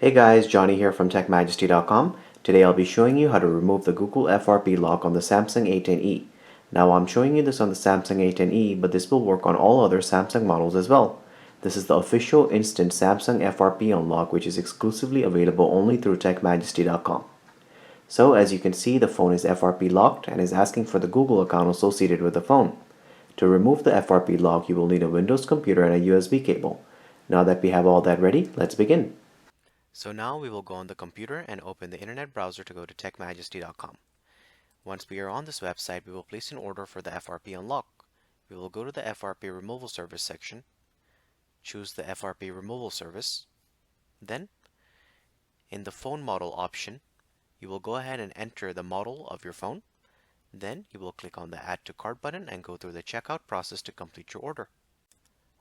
Hey guys, Johnny here from TechMajesty.com. Today I'll be showing you how to remove the Google FRP lock on the Samsung A10e. Now I'm showing you this on the Samsung A10e, but this will work on all other Samsung models as well. This is the official instant Samsung FRP unlock, which is exclusively available only through TechMajesty.com. So as you can see, the phone is FRP locked and is asking for the Google account associated with the phone. To remove the FRP lock, you will need a Windows computer and a USB cable. Now that we have all that ready, let's begin. So now we will go on the computer and open the internet browser to go to TechMajesty.com. Once we are on this website, we will place an order for the FRP unlock. We will go to the FRP removal service section, choose the FRP removal service. Then, in the phone model option, you will go ahead and enter the model of your phone. Then you will click on the Add to Cart button and go through the checkout process to complete your order.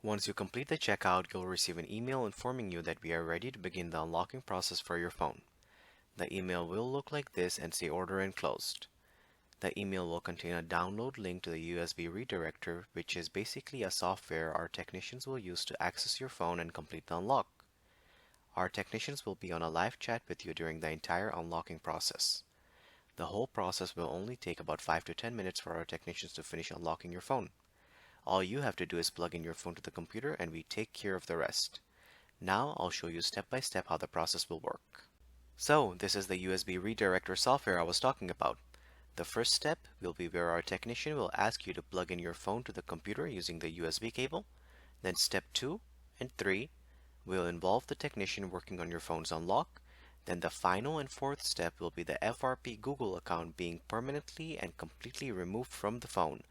Once you complete the checkout, you'll receive an email informing you that we are ready to begin the unlocking process for your phone. The email will look like this and say order enclosed. The email will contain a download link to the USB redirector, which is basically a software our technicians will use to access your phone and complete the unlock. Our technicians will be on a live chat with you during the entire unlocking process. The whole process will only take about 5 to 10 minutes for our technicians to finish unlocking your phone. All you have to do is plug in your phone to the computer and we take care of the rest. Now I'll show you step by step how the process will work. So this is the USB redirector software I was talking about. The first step will be where our technician will ask you to plug in your phone to the computer using the USB cable. Then step 2 and 3 will involve the technician working on your phone's unlock. Then the final and fourth step will be the FRP Google account being permanently and completely removed from the phone.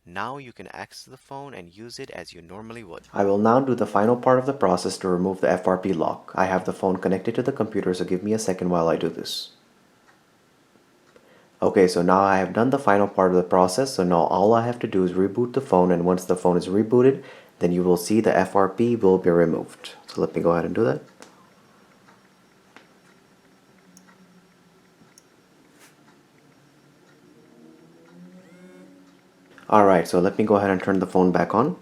Now you can access the phone and use it as you normally would. I will now do the final part of the process to remove the FRP lock. I have the phone connected to the computer, so give me a second while I do this. Okay, so now I have done the final part of the process, so now all I have to do is reboot the phone, and once the phone is rebooted, then you will see the FRP will be removed. So let me go ahead and do that. Alright, so let me go ahead and turn the phone back on.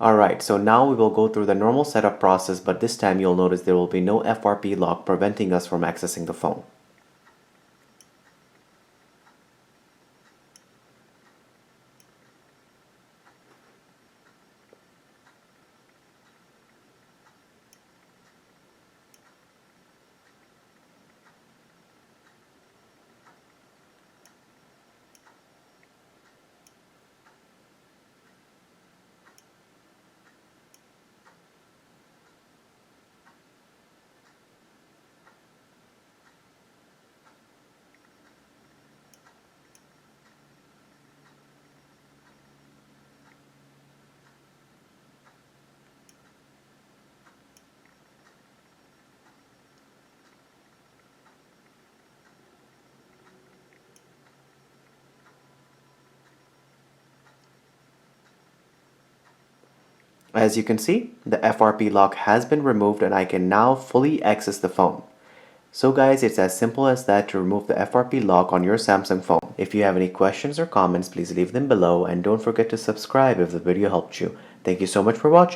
Alright, so now we will go through the normal setup process, but this time you'll notice there will be no FRP lock preventing us from accessing the phone. As you can see, the FRP lock has been removed and I can now fully access the phone. So guys, it's as simple as that to remove the FRP lock on your Samsung phone. If you have any questions or comments, please leave them below and don't forget to subscribe if the video helped you. Thank you so much for watching.